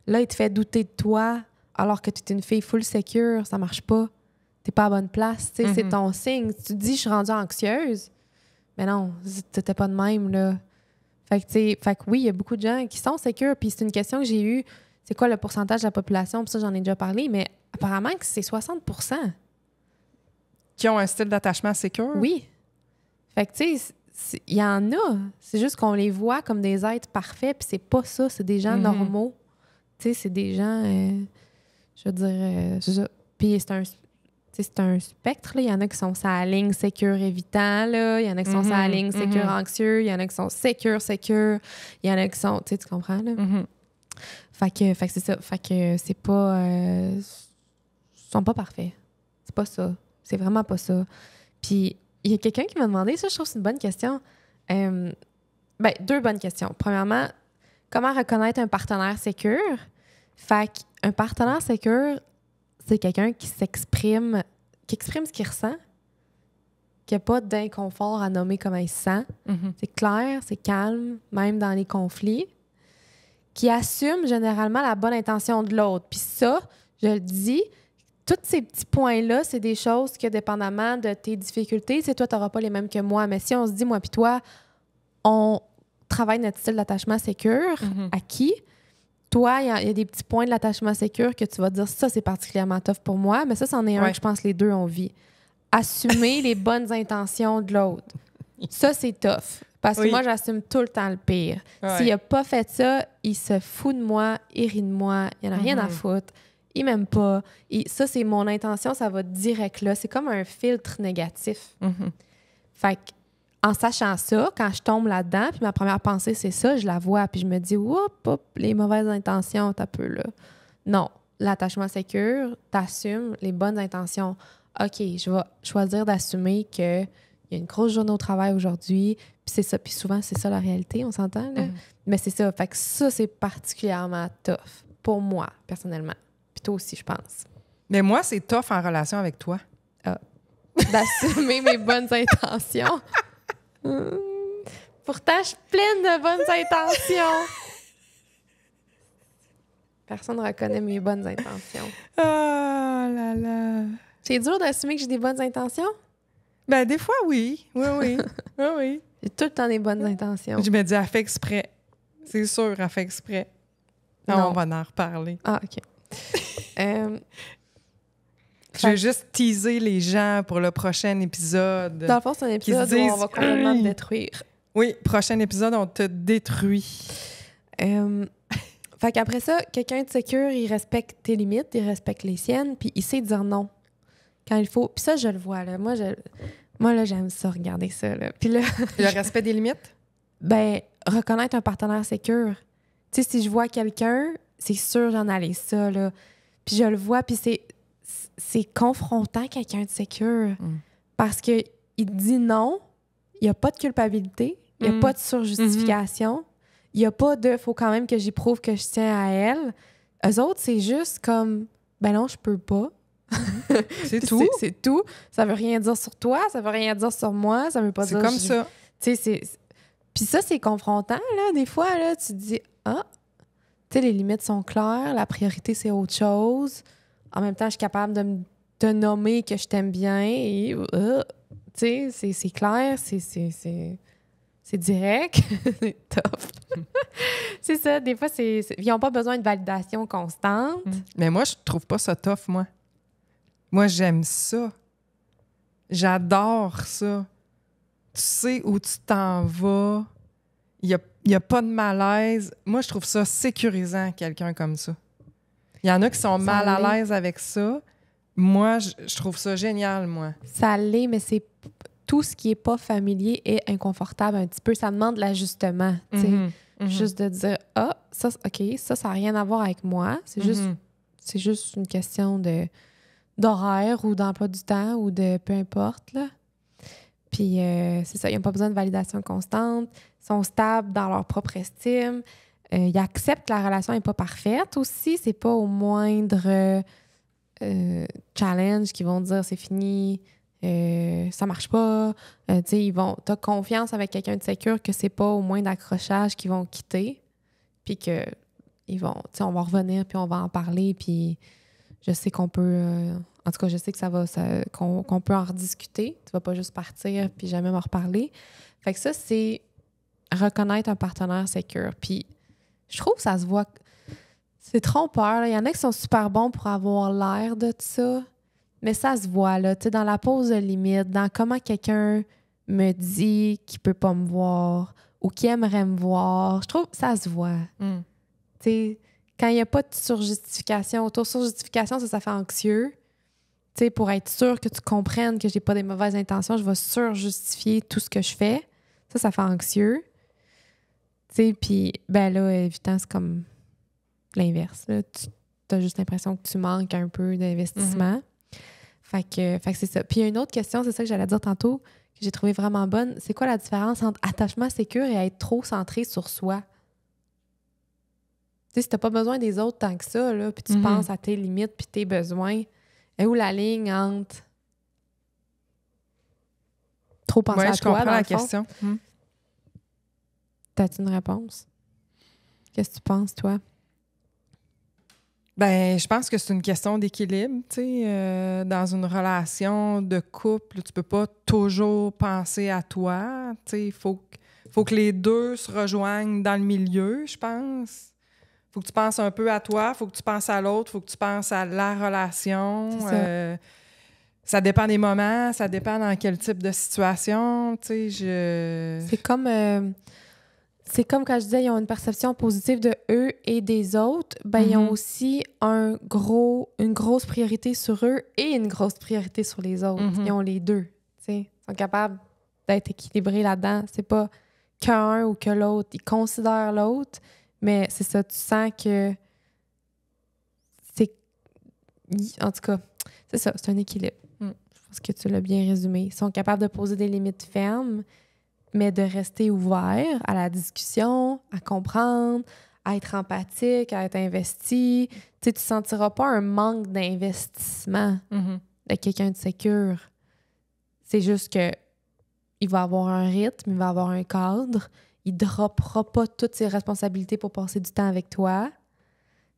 Là, il te fait douter de toi alors que tu es une fille full sécure. Ça marche pas. T'es pas à bonne place. Tu sais, c'est ton signe. Si tu te dis, je suis rendue anxieuse, mais non, t'étais pas de même, là. Fait que oui, il y a beaucoup de gens qui sont sécures. Puis c'est une question que j'ai eue. C'est quoi le pourcentage de la population? Puis ça, j'en ai déjà parlé, mais apparemment que c'est 60 % Qui ont un style d'attachement sécure? Oui. Fait que, tu sais, il y en a. C'est juste qu'on les voit comme des êtres parfaits, puis c'est pas ça. C'est des gens normaux. Tu sais, c'est des gens, je veux dire, c'est ça. Puis c'est un spectre, là. Il y en a qui sont sur la ligne sécure évitant, là. Il y en a qui sont sur la ligne sécure anxieux. Il y en a qui sont sécure. Il y en a qui sont, tu sais, tu comprends, là? Fait que c'est ça. Fait que c'est pas... ils sont pas parfaits. C'est pas ça. C'est vraiment pas ça. Puis, il y a quelqu'un qui m'a demandé, ça, je trouve que c'est une bonne question. Deux bonnes questions. Premièrement, comment reconnaître un partenaire sécure? Fait qu'un partenaire sécure, c'est quelqu'un qui exprime ce qu'il ressent, qui n'a pas d'inconfort à nommer comment il se sent. C'est clair, c'est calme, même dans les conflits, qui assume généralement la bonne intention de l'autre. Puis ça, je le dis, tous ces petits points-là, c'est des choses que, dépendamment de tes difficultés, toi, tu n'auras pas les mêmes que moi. Mais si on se dit, moi puis toi, on travaille notre style d'attachement sécure, acquis, toi, il y a des petits points de l'attachement sécure que tu vas dire, ça, c'est particulièrement tough pour moi. Mais ça, c'en est un que je pense les deux ont vit. Assumer les bonnes intentions de l'autre. Ça, c'est tough. Parce que moi, j'assume tout le temps le pire. S'il n'a pas fait ça, il se fout de moi, il rit de moi, il n'en a rien à foutre, il m'aime pas. Ça, c'est mon intention, ça va direct là. C'est comme un filtre négatif. Fait que, en sachant ça, quand je tombe là-dedans, puis ma première pensée, c'est ça, je la vois, puis je me dis, oups, les mauvaises intentions, t'as peu là. Non, l'attachement sécure, t'assumes les bonnes intentions. OK, je vais choisir d'assumer qu'il y a une grosse journée au travail aujourd'hui, puis c'est ça, puis souvent, c'est ça la réalité, on s'entend, là? Mais c'est ça, fait que ça, c'est particulièrement tough, pour moi, personnellement. Puis toi aussi, je pense. Mais moi, c'est tough en relation avec toi. D'assumer mes bonnes intentions. Pourtant, je suis pleine de bonnes intentions. Personne ne reconnaît mes bonnes intentions. Oh là là. C'est dur d'assumer que j'ai des bonnes intentions? Ben, des fois, oui. Oui. Oui. J'ai tout le temps des bonnes intentions. Je me dis, elle fait exprès. C'est sûr, elle fait exprès. Non. On va en reparler. Ah, OK. Je vais juste teaser les gens pour le prochain épisode. Dans le fond, c'est un épisode où on va complètement te détruire. Oui, prochain épisode, on te détruit. Fait qu'après ça, quelqu'un de sécure, il respecte tes limites, il respecte les siennes, puis il sait dire non quand il faut. Puis ça, je le vois, là. Moi, là, j'aime ça, regarder ça, là. Puis là... Le respect des limites? Ben, reconnaître un partenaire sécure. Tu sais, si je vois quelqu'un, c'est sûr j'en allais ça, là. Puis je le vois, puis c'est confrontant, quelqu'un de sécure. Parce que il dit non, il n'y a pas de culpabilité, il n'y a pas de surjustification, il n'y a pas de « faut quand même que j'y prouve que je tiens à elle ». Eux autres, c'est juste comme « ben non, je peux pas ». C'est tout. C'est tout. Ça veut rien dire sur toi, ça veut rien dire sur moi, ça veut pas dire... C'est comme ça. Tu sais, puis ça, c'est confrontant, là. Des fois, là, tu te dis « ah, tu sais, les limites sont claires, la priorité, c'est autre chose. En même temps, je suis capable de te nommer que je t'aime bien et... tu sais, c'est clair, c'est direct, c'est tough. C'est ça, des fois, ils n'ont pas besoin de validation constante. Mais moi, je trouve pas ça tough, moi. Moi, j'aime ça. J'adore ça. Tu sais où tu t'en vas. Il n'y a pas de malaise. Moi, je trouve ça sécurisant, quelqu'un comme ça. Il y en a qui sont mal à l'aise avec ça. Moi, je trouve ça génial, moi. Ça l'est, mais c'est tout ce qui n'est pas familier est inconfortable un petit peu. Ça demande l'ajustement, tu sais. Juste de dire « ah, ça, OK, ça n'a rien à voir avec moi. C'est juste une question de d'horaire ou d'emploi du temps ou de peu importe, là. Puis c'est ça, ils n'ont pas besoin de validation constante. Ils sont stables dans leur propre estime. Ils acceptent que la relation n'est pas parfaite aussi. C'est pas au moindre challenge qu'ils vont dire c'est fini, ça marche pas. Tu sais, t'as confiance avec quelqu'un de sécure que c'est pas au moindre accrochage qu'ils vont quitter. Puis que on va revenir puis on va en parler. Puis je sais qu'on peut... en tout cas, je sais que qu'on peut en rediscuter. Tu vas pas juste partir puis jamais m'en reparler. Fait que ça, c'est reconnaître un partenaire sécure. Puis je trouve que ça se voit... C'est trompeur. Il y en a qui sont super bons pour avoir l'air de ça, mais ça se voit, là. Tu sais, dans la pause de limite, dans comment quelqu'un me dit qu'il peut pas me voir ou qu'il aimerait me voir. Je trouve que ça se voit. Tu sais, quand il n'y a pas de surjustification, auto-surjustification, ça fait anxieux. Tu sais, pour être sûr que tu comprennes que j'ai pas des mauvaises intentions, je vais surjustifier tout ce que je fais. Ça fait anxieux. Tu sais, puis, ben là, évidemment, c'est comme l'inverse. Tu as juste l'impression que tu manques un peu d'investissement. Fait que c'est ça. Puis il y a une autre question, c'est ça que j'allais dire tantôt, que j'ai trouvé vraiment bonne. C'est quoi la différence entre attachement sécure et être trop centré sur soi? Tu sais, si t'as pas besoin des autres tant que ça, là, puis tu penses à tes limites puis tes besoins, est où la ligne entre trop penser à je toi, comprends dans la le fond? question. T'as-tu une réponse? Qu'est-ce que tu penses, toi? Ben, je pense que c'est une question d'équilibre, tu sais. Dans une relation de couple, tu peux pas toujours penser à toi. Tu sais, il faut que les deux se rejoignent dans le milieu, je pense. Faut que tu penses un peu à toi, faut que tu penses à l'autre, faut que tu penses à la relation. Ça dépend des moments, ça dépend dans quel type de situation, tu sais. C'est comme quand je disais, ils ont une perception positive de eux et des autres. Ben, ils ont aussi une grosse priorité sur eux et une grosse priorité sur les autres. Ils ont les deux. Ils sont capables d'être équilibrés là-dedans. C'est pas qu'un ou que l'autre. Ils considèrent l'autre, mais c'est ça, tu sens que c'est... En tout cas, c'est ça, c'est un équilibre. Je pense que tu l'as bien résumé. Ils sont capables de poser des limites fermes, mais de rester ouvert à la discussion, à comprendre, à être empathique, à être investi. Tu sais, tu sentiras pas un manque d'investissement de quelqu'un de sécure. C'est juste que il va avoir un rythme, il va avoir un cadre. Il droppera pas toutes ses responsabilités pour passer du temps avec toi.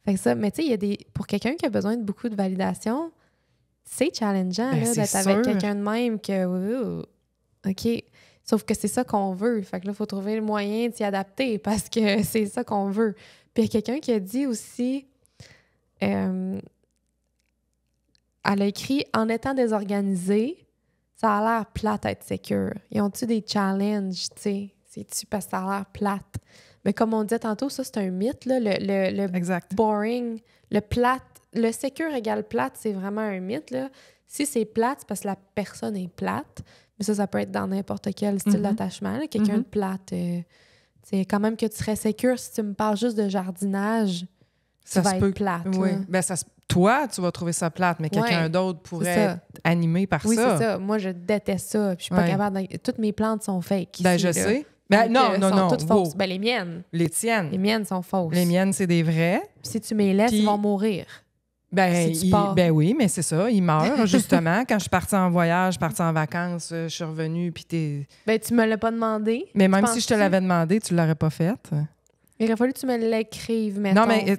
Fait que ça, mais tu sais, pour quelqu'un qui a besoin de beaucoup de validation, c'est challengeant là, d'être avec quelqu'un de même que... OK. Sauf que c'est ça qu'on veut. Fait que là, il faut trouver le moyen de s'y adapter parce que c'est ça qu'on veut. Puis il y a quelqu'un qui a dit aussi... elle a écrit « En étant désorganisé, ça a l'air plate être sécure. » Ils ont-tu des challenges, tu sais? C'est-tu parce que ça a l'air plate? Mais comme on disait tantôt, ça, c'est un mythe, là. Le exact. Boring, le plate, le sécure égale plate, c'est vraiment un mythe, là. Si c'est plate, c'est parce que la personne est plate. Mais ça peut être dans n'importe quel style d'attachement. Là. Quelqu'un de plate, c'est quand même que tu serais sécure si tu me parles juste de jardinage, ça va être plate. Oui. Ben, toi, tu vas trouver ça plate, mais quelqu'un d'autre pourrait être animé par ça. Oui, c'est ça. Moi, je déteste ça. Je suis pas capable toutes mes plantes sont fake. Ben, ici, je sais. Ben, non. Sont toutes fausses. Ben, les miennes. Les tiennes. Les miennes sont fausses. Les miennes, c'est des vraies. Puis si tu me laisses, ils vont mourir. Ben, oui, mais c'est ça. Ils meurent, justement. Quand je suis partie en voyage, partie en vacances, je suis revenue, puis t'es... Ben, tu me l'as pas demandé. Mais même si je te l'avais demandé, tu l'aurais pas faite. Il aurait fallu que tu me l'écrives, mettons. Non, mais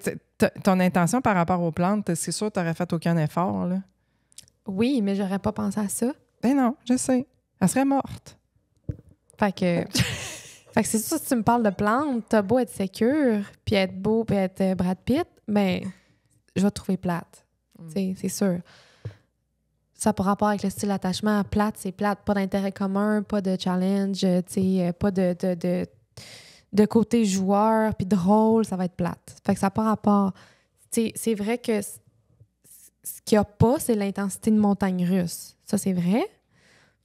ton intention par rapport aux plantes, c'est sûr que tu n'aurais fait aucun effort, là. Oui, mais j'aurais pas pensé à ça. Ben non, je sais. Elle serait morte. Fait que c'est sûr, si tu me parles de plantes, t'as beau être sécure, puis être beau, puis être Brad Pitt, ben... je vais te trouver plate. C'est sûr. Ça par rapport avec le style d'attachement, plate, c'est plate. Pas d'intérêt commun, pas de challenge, pas de côté joueur, puis drôle, ça va être plate. Fait que ça par rapport... c'est vrai que ce qu'il n'y a pas, c'est l'intensité de montagne russe. Ça, c'est vrai.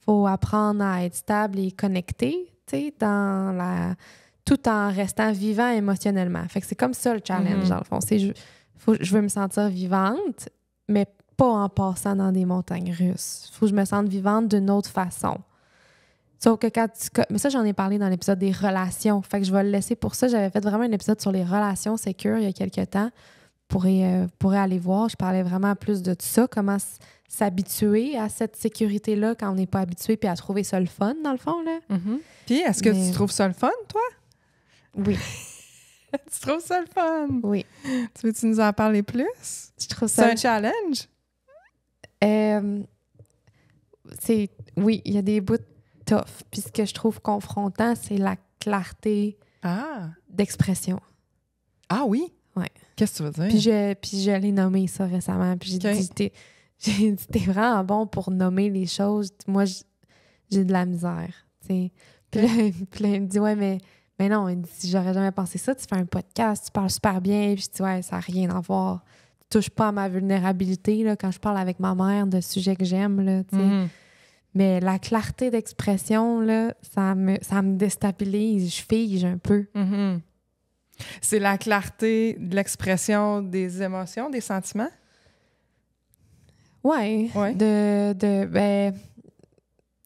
Faut apprendre à être stable et connecté, tout en restant vivant émotionnellement. Fait que c'est comme ça le challenge, dans le fond. Je veux me sentir vivante, mais pas en passant dans des montagnes russes. Faut que je me sente vivante d'une autre façon. Sauf que quand mais ça, j'en ai parlé dans l'épisode des relations. Fait que je vais le laisser pour ça. J'avais fait vraiment un épisode sur les relations sécures il y a quelques temps. Pourrait aller voir. Je parlais vraiment plus de ça, comment s'habituer à cette sécurité-là quand on n'est pas habitué, puis à trouver ça le fun, dans le fond, là. Puis, est-ce que tu trouves ça le fun, toi? Oui. Tu trouves ça le fun? Oui. Tu veux-tu nous en parler plus? Je trouve ça... C'est un challenge? Oui, il y a des bouts tough. Puis ce que je trouve confrontant, c'est la clarté d'expression. Ah oui? Oui. Qu'est-ce que tu veux dire? Puis je l'ai nommé ça récemment. Puis j'ai dit, t'es vraiment bon pour nommer les choses. Moi, j'ai de la misère. T'sais. Puis là, il me dit, ouais, mais non, il dit, j'aurais jamais pensé ça. Tu fais un podcast, tu parles super bien. Puis je dis, ouais, ça n'a rien à voir. Tu touches pas à ma vulnérabilité là, quand je parle avec ma mère de sujets que j'aime. Là, Mais la clarté d'expression, là, ça me déstabilise. Je fige un peu. C'est la clarté de l'expression des émotions, des sentiments? Oui. Ouais.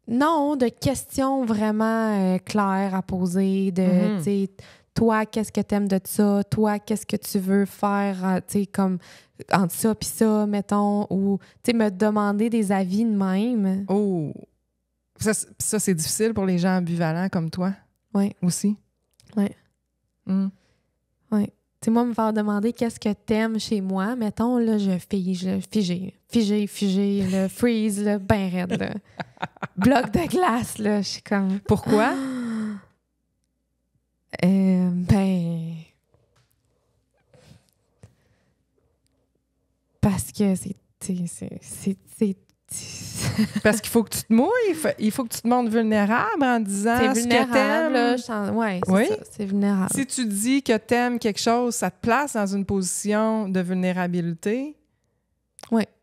Non, de questions vraiment claires à poser. Tu sais, toi, qu'est-ce que t'aimes de ça? Toi, qu'est-ce que tu veux faire? Tu sais, comme entre ça puis ça, mettons. Ou, tu sais, me demander des avis de même. Oh! Ça, c'est difficile pour les gens ambivalents comme toi? Oui. Aussi? Oui. Oui. Tu sais, moi, me faire demander qu'est-ce que t'aimes chez moi, mettons, là, je fige, là, figé, là, freeze, là, ben raide, là. Bloc de glace, là, je suis comme... Pourquoi? Parce que c'est Parce qu'il faut que tu te mouilles, il faut que tu te montres vulnérable en disant c'est ce que t'aimes. Oui, ça, c'est vulnérable. Si tu dis que t'aimes quelque chose, ça te place dans une position de vulnérabilité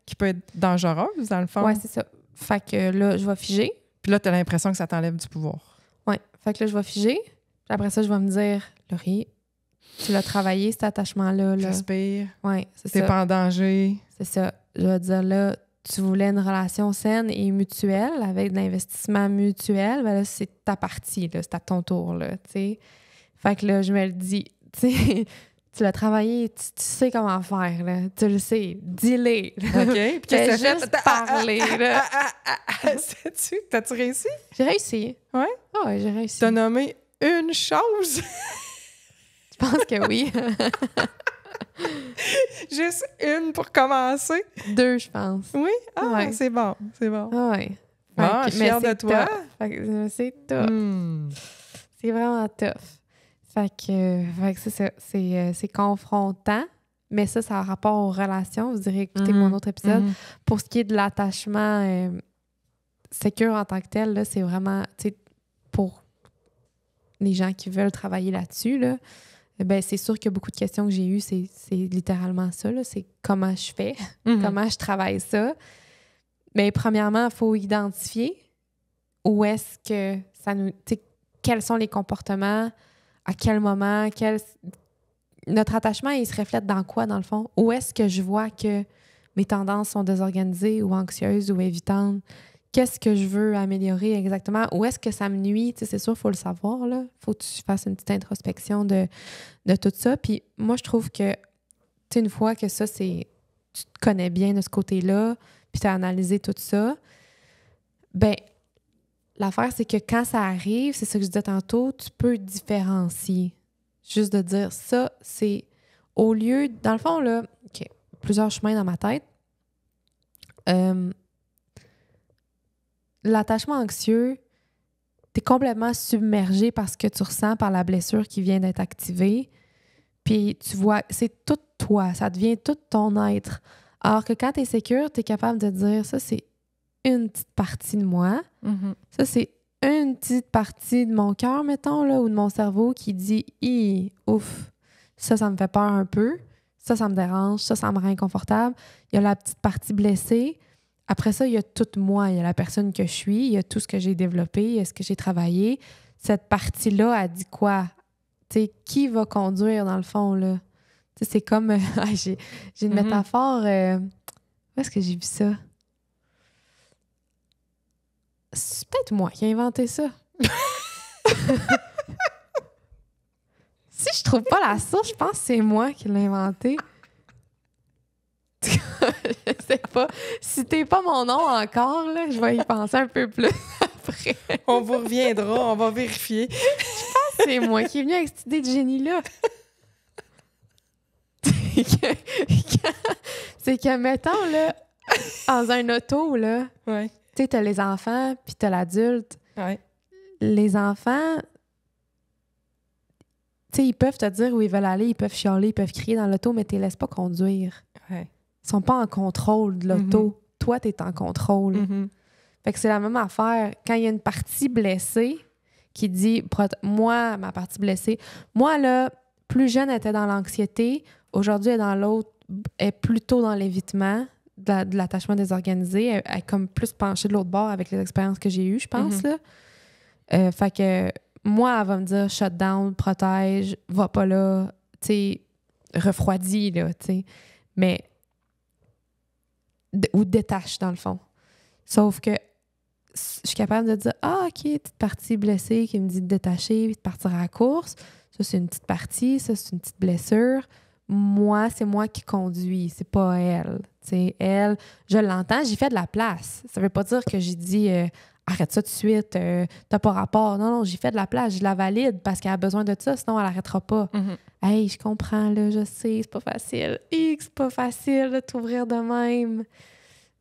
qui peut être dangereuse, dans le fond. Oui, c'est ça. Fait que là, je vais figer. Puis là, t'as l'impression que ça t'enlève du pouvoir. Oui. Fait que là, je vais figer. Puis après ça, je vais me dire, Laurie, tu l'as travaillé, cet attachement-là. Là. Respire. Oui, c'est ça. T'es pas en danger. C'est ça. Je vais dire, là, tu voulais une relation saine et mutuelle avec de l'investissement mutuel, ben là, c'est ta partie, là, c'est à ton tour, là, tu sais. Fait que là, je me le dis, tu sais, tu l'as travaillé, tu sais comment faire, là, tu le sais, dis-le. OK, puis qu'est-ce que t'as fait? Parler, là. T'as-tu réussi? J'ai réussi. Ouais? Ah ouais, j'ai réussi. T'as nommé une chose? Je pense que oui. Juste une pour commencer? 2, je pense. Oui? Ah, ouais. C'est bon, c'est bon. Ah ouais. Ah, je suis fière de toi. C'est tough. C'est vraiment tough. Fait que c'est ça. C'est confrontant, mais ça a rapport aux relations. Vous direz, écoutez mon autre épisode. Pour ce qui est de l'attachement sécure en tant que tel, là, c'est vraiment, tu sais, pour les gens qui veulent travailler là-dessus, là, ben, c'est sûr que beaucoup de questions que j'ai eues, c'est littéralement ça, là. C'est comment je fais, comment je travaille ça. Mais premièrement, il faut identifier où est-ce que ça nous... Quels sont les comportements, à quel moment, notre attachement, il se reflète dans quoi, dans le fond? Où est-ce que je vois que mes tendances sont désorganisées ou anxieuses ou évitantes? Qu'est-ce que je veux améliorer exactement? Où est-ce que ça me nuit? C'est sûr, il faut le savoir, là. Il faut que tu fasses une petite introspection de tout ça. Puis moi, je trouve que, une fois que ça, tu te connais bien de ce côté-là, puis tu as analysé tout ça, ben l'affaire, c'est que quand ça arrive, c'est ça que je disais tantôt, tu peux différencier. Juste de dire ça, c'est au lieu... Dans le fond, là, OK, plusieurs chemins dans ma tête. L'attachement anxieux, t'es complètement submergé par ce que tu ressens, par la blessure qui vient d'être activée. Puis tu vois, c'est tout toi, ça devient tout ton être. Alors que quand t'es sécure, t'es capable de dire, ça, c'est une petite partie de moi. Ça, c'est une petite partie de mon cœur, mettons, là, ou de mon cerveau qui dit « ouf, ça me fait peur un peu. Ça me dérange. Ça me rend inconfortable. » Il y a la petite partie blessée. Après ça, il y a tout moi. Il y a la personne que je suis. Il y a tout ce que j'ai développé. Il y a ce que j'ai travaillé. Cette partie-là, elle dit quoi? Tu sais, qui va conduire, dans le fond, là? Tu sais, c'est comme... j'ai une métaphore... Où est-ce que j'ai vu ça? C'est peut-être moi qui ai inventé ça. Si je trouve pas la source, je pense que c'est moi qui l'ai inventé. Je sais pas. Si t'es pas mon nom encore, là, je vais y penser un peu plus après. On vous reviendra, on va vérifier. C'est moi qui est venu avec cette idée de génie-là. C'est que, mettons, là, dans un auto, là, Ouais. tu sais, t'as les enfants, puis t'as l'adulte. Ouais. Les enfants, tu sais, ils peuvent te dire où ils veulent aller, ils peuvent chialer, ils peuvent crier dans l'auto, mais tu les laisses pas conduire. Ouais. Ils sont pas en contrôle de l'auto. Toi, t'es en contrôle. Fait que c'est la même affaire. Quand il y a une partie blessée qui dit, moi, ma partie blessée, moi, là, plus jeune, elle était dans l'anxiété. Aujourd'hui, elle est dans l'autre, elle est plutôt dans l'évitement, de l'attachement désorganisé. Elle est comme plus penchée de l'autre bord avec les expériences que j'ai eues, je pense, là. Fait que moi, elle va me dire shut down, protège, va pas là, tu sais, refroidis, là, tu sais. Mais, ou détache, dans le fond. Sauf que je suis capable de dire ah, OK, petite partie blessée qui me dit de détacher puis de partir à la course. Ça, c'est une petite partie, ça, c'est une petite blessure. Moi, c'est moi qui conduis, c'est pas elle. T'sais, elle, je l'entends, j'y fais de la place. Ça veut pas dire que j'ai dit arrête ça tout de suite, t'as pas rapport. Non, non, j'y fais de la place, je la valide parce qu'elle a besoin de ça, sinon elle arrêtera pas. Hey, je comprends, là, je sais, c'est pas facile. C'est pas facile de t'ouvrir de même.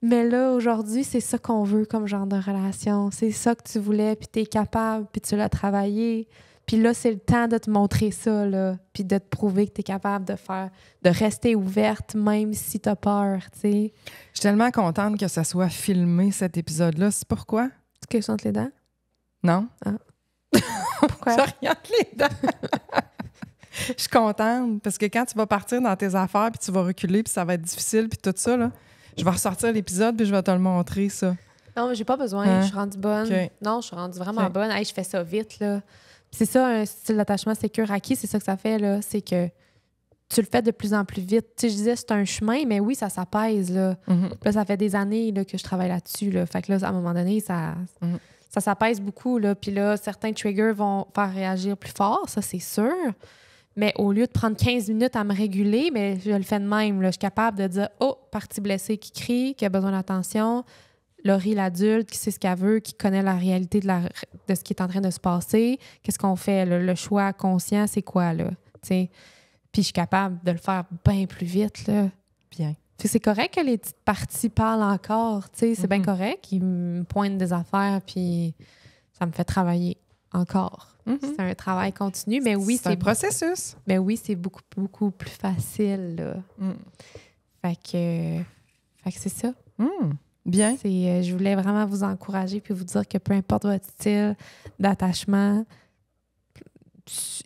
Mais là, aujourd'hui, c'est ça qu'on veut comme genre de relation. C'est ça que tu voulais, puis t'es capable, puis tu l'as travaillé. Puis là, c'est le temps de te montrer ça, là, puis de te prouver que t'es capable de rester ouverte, même si t'as peur, tu sais. Je suis tellement contente que ça soit filmé, cet épisode-là. C'est pourquoi? C'est quelque chose entre les dents? Non? Ah. Pourquoi? Ça rien entre les dents. Je suis contente, parce que quand tu vas partir dans tes affaires, puis tu vas reculer, puis ça va être difficile, puis tout ça, là, je vais ressortir l'épisode, puis je vais te le montrer, ça. Non, mais j'ai pas besoin. Hein? Je suis rendue bonne. Okay. Non, je suis rendue vraiment Okay. bonne. Hey, je fais ça vite, là. Puis c'est ça, un style d'attachement sécure acquis, c'est ça que ça fait, là. C'est que tu le fais de plus en plus vite. Tu sais, je disais, c'est un chemin, mais oui, ça s'apaise, là. Là, ça fait des années là, que je travaille là-dessus, là. Fait que là, à un moment donné, ça s'apaise beaucoup, là. Puis là, certains triggers vont faire réagir plus fort, ça, c'est sûr. Mais au lieu de prendre 15 minutes à me réguler, mais je le fais de même, là. Je suis capable de dire, oh, partie blessée qui crie, qui a besoin d'attention. Laurie, l'adulte, qui sait ce qu'elle veut, qui connaît la réalité de ce qui est en train de se passer. Qu'est-ce qu'on fait? Le choix conscient, c'est quoi, là? T'sais? Puis je suis capable de le faire bien plus vite, là. Bien. Fait que c'est correct que les petites parties parlent encore, c'est bien correct. Ils me pointent des affaires, puis ça me fait travailler encore. C'est un travail continu, mais oui, c'est un processus. Mais oui, c'est beaucoup, beaucoup plus facile, là. Fait que c'est ça. Bien. Je voulais vraiment vous encourager puis vous dire que peu importe votre style d'attachement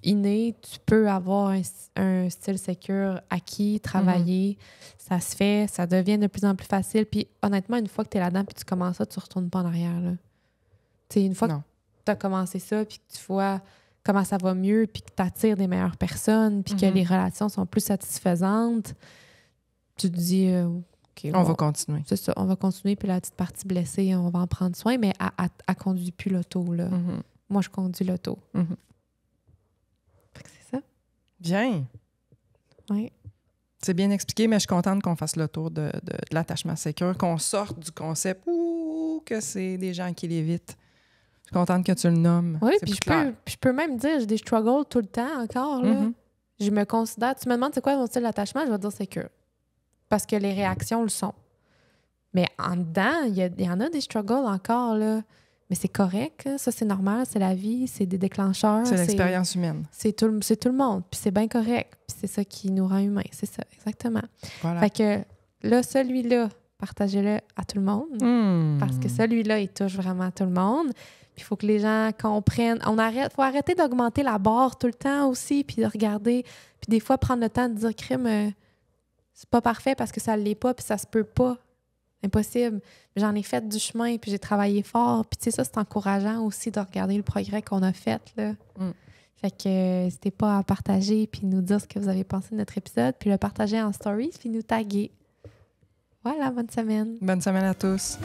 inné, tu peux avoir un style sécure acquis, travaillé. Ça se fait, ça devient de plus en plus facile. Puis honnêtement, une fois que tu es là-dedans puis tu commences ça, tu ne retournes pas en arrière. Là. Une fois que tu as commencé ça puis que tu vois comment ça va mieux puis que tu attires des meilleures personnes puis que les relations sont plus satisfaisantes, tu te dis... Okay, on va continuer. C'est ça, on va continuer. Puis la petite partie blessée, on va en prendre soin, mais elle conduit plus l'auto, là. Moi, je conduis l'auto. Fait que c'est ça. Bien. Oui. C'est bien expliqué, mais je suis contente qu'on fasse le tour de l'attachement sécure, qu'on sorte du concept que c'est des gens qui l'évitent. Je suis contente que tu le nommes. Oui, puis je peux même dire, j'ai des struggles tout le temps encore, là. Je me considère... Tu me demandes c'est quoi mon style d'attachement, je vais te dire sécure. Parce que les réactions le sont. Mais en dedans, il y en a des struggles encore, là. Mais c'est correct, hein? Ça, c'est normal, c'est la vie, c'est des déclencheurs. C'est l'expérience humaine. C'est tout le monde, puis c'est bien correct. Puis c'est ça qui nous rend humains, c'est ça, exactement. Voilà. Fait que là, celui-là, partagez-le à tout le monde. Parce que celui-là, il touche vraiment tout le monde. Puis il faut que les gens comprennent. Faut arrêter d'augmenter la barre tout le temps aussi, puis de regarder. Puis des fois, prendre le temps de dire, crime... c'est pas parfait parce que ça l'est pas, puis ça se peut pas. Impossible. J'en ai fait du chemin, puis j'ai travaillé fort. Puis tu sais, ça, c'est encourageant aussi de regarder le progrès qu'on a fait, là. Fait que n'hésitez pas à partager, puis nous dire ce que vous avez pensé de notre épisode, puis le partager en stories, puis nous taguer. Voilà, bonne semaine. Bonne semaine à tous.